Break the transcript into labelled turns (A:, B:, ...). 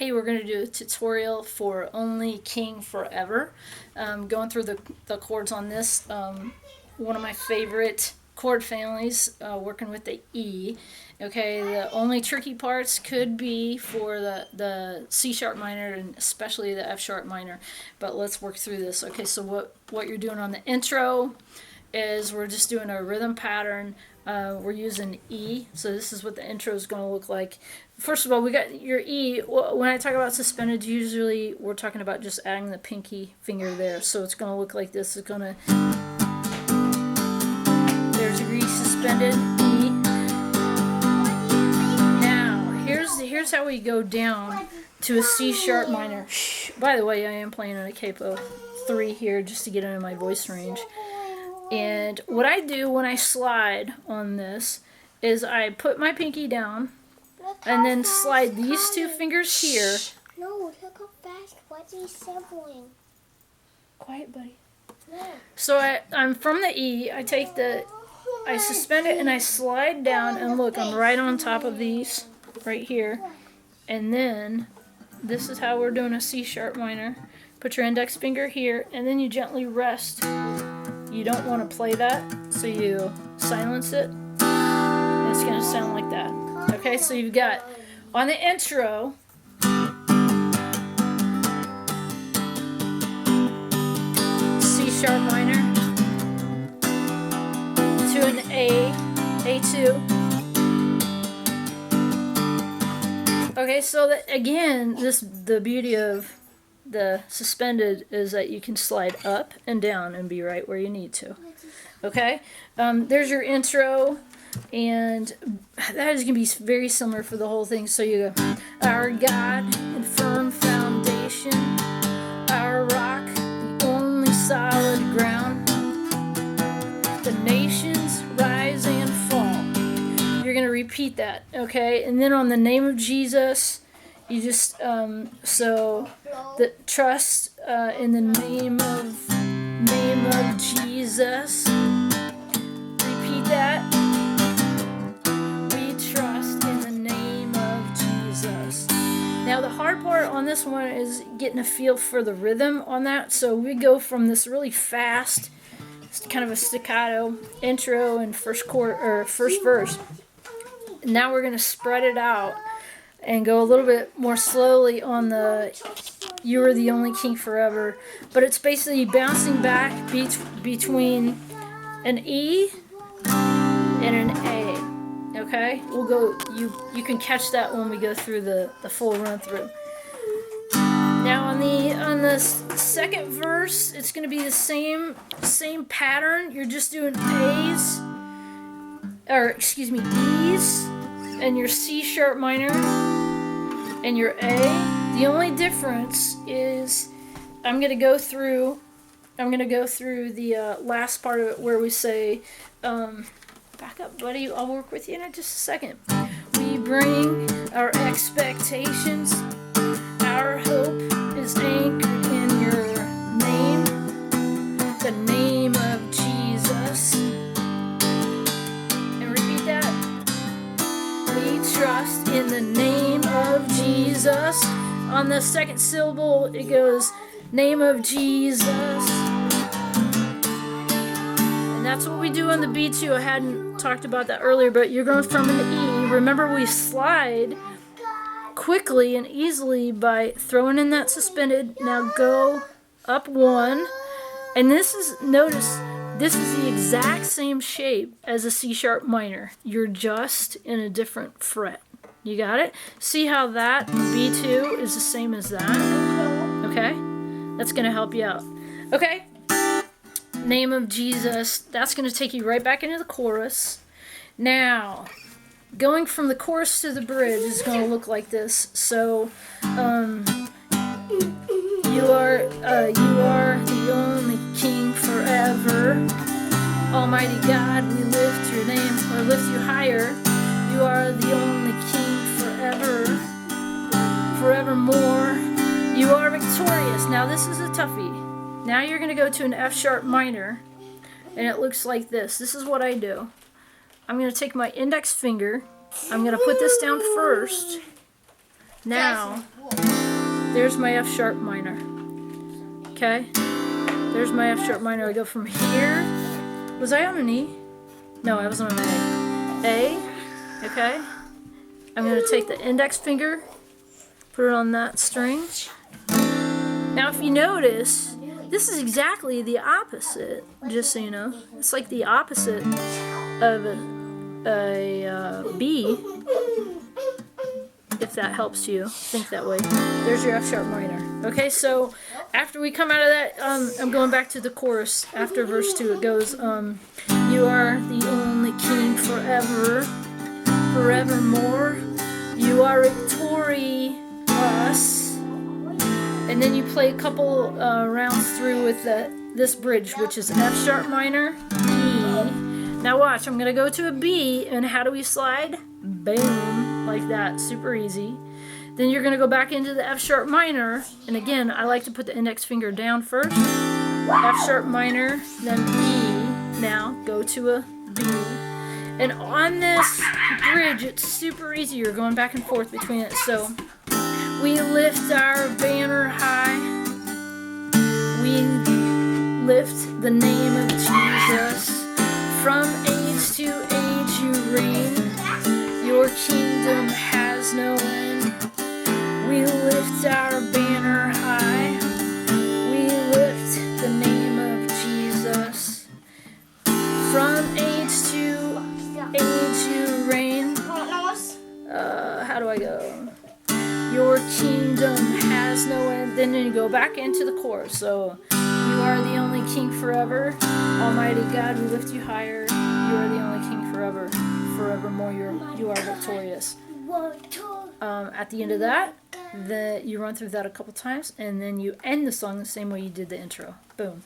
A: hey, we're going to do a tutorial for Only King Forever. Going through the chords on this. One of my favorite chord families, working with the E. Okay, the only tricky parts could be for the C sharp minor and especially the F sharp minor, but let's work through this. Okay, so what you're doing on the intro is we're just doing a rhythm pattern. We're using E, so this is what the intro is going to look like. First of all, we got your E. When I talk about suspended, usually we're talking about just adding the pinky finger there. So it's going to look like this. It's going to, there's your E suspended, E. Now, here's how we go down to a C sharp minor. By the way, I am playing in a capo 3 here just to get into my voice range. And what I do when I slide on this is I put my pinky down and then slide these 2 fingers here.
B: No, look how fast. What's he sampling?
A: Quiet, buddy.
B: No.
A: So I'm from the E. I suspend it and I slide down, and look, I'm right on top of these right here. And then this is how we're doing a C sharp minor. Put your index finger here, and then you gently rest. You don't want to play that, so you silence it. And it's going to sound like that. Okay, so you've got on the intro, C sharp minor to an A, A2. Okay, so that, again, the beauty of the suspended is that you can slide up and down and be right where you need to. Okay, there's your intro, and that is going to be very similar for the whole thing. So you go, our God and firm foundation, our rock, the only solid ground, the nations rise and fall. You're going to repeat that, okay? And then on the name of Jesus, you just, so the trust in the name of Jesus. Repeat that. We trust in the name of Jesus. Now the hard part on this one is getting a feel for the rhythm on that. So we go from this really fast, kind of a staccato intro and first verse. Now we're going to spread it out and go a little bit more slowly on the You Are the Only King Forever. But it's basically bouncing back between an E and an A. Okay? We'll go, you can catch that when we go through the full run through. Now on the second verse, it's going to be the same pattern. You're just doing E's, and your C sharp minor and your A. The only difference is I'm going to go through the last part of it where we say, back up, buddy, I'll work with you in just a second. We bring our expectations, our hope is anchored in your name, the name of Jesus. And repeat that. We trust in the name of Jesus. On the second syllable, it goes, name of Jesus. And that's what we do on the B2. I hadn't talked about that earlier, but you're going from an E. Remember, we slide quickly and easily by throwing in that suspended. Now go up 1. And notice, this is the exact same shape as a C sharp minor. You're just in a different fret. You got it? See how that B2 is the same as that? Okay? That's going to help you out. Okay? Name of Jesus. That's going to take you right back into the chorus. Now, going from the chorus to the bridge is going to look like this. So, you are the only King forever. Almighty God, we lift your name, or lift you higher. You are the only King forever, forevermore. You are victorious. Now this is a toughie. Now you're going to go to an F sharp minor, and it looks like this. This is what I do. I'm going to take my index finger. I'm going to put this down first. Now, there's my F sharp minor. Okay? There's my F sharp minor. I go from here. Was I on an E? No, I was on an A. A, okay? I'm going to take the index finger, put it on that string. Now if you notice, this is exactly the opposite, just so you know. It's like the opposite of a B, if that helps you think that way. There's your F sharp minor. Okay, so after we come out of that, I'm going back to the chorus. After verse 2, it goes, you are the only king forever, forevermore. You are victorious. And then you play a couple rounds through with this bridge, which is F sharp minor, E. Now watch, I'm gonna go to a B, and how do we slide? Boom, like that, super easy. Then you're gonna go back into the F sharp minor, and again, I like to put the index finger down first. F sharp minor, then E. Now go to a B. And on this bridge, it's super easy. You're going back and forth between it. So we lift our banner high. We lift the name of Jesus. From age to age you reign. Your kingdom has no end. We lift our banner high. We lift the name of Jesus. From age to age you reign. How do I go? Your kingdom has no end. Then you go back into the chorus. So, you are the only king forever. Almighty God, we lift you higher. You are the only king forever. Forevermore, you are victorious. At the end of that, you run through that a couple times, and then you end the song the same way you did the intro. Boom.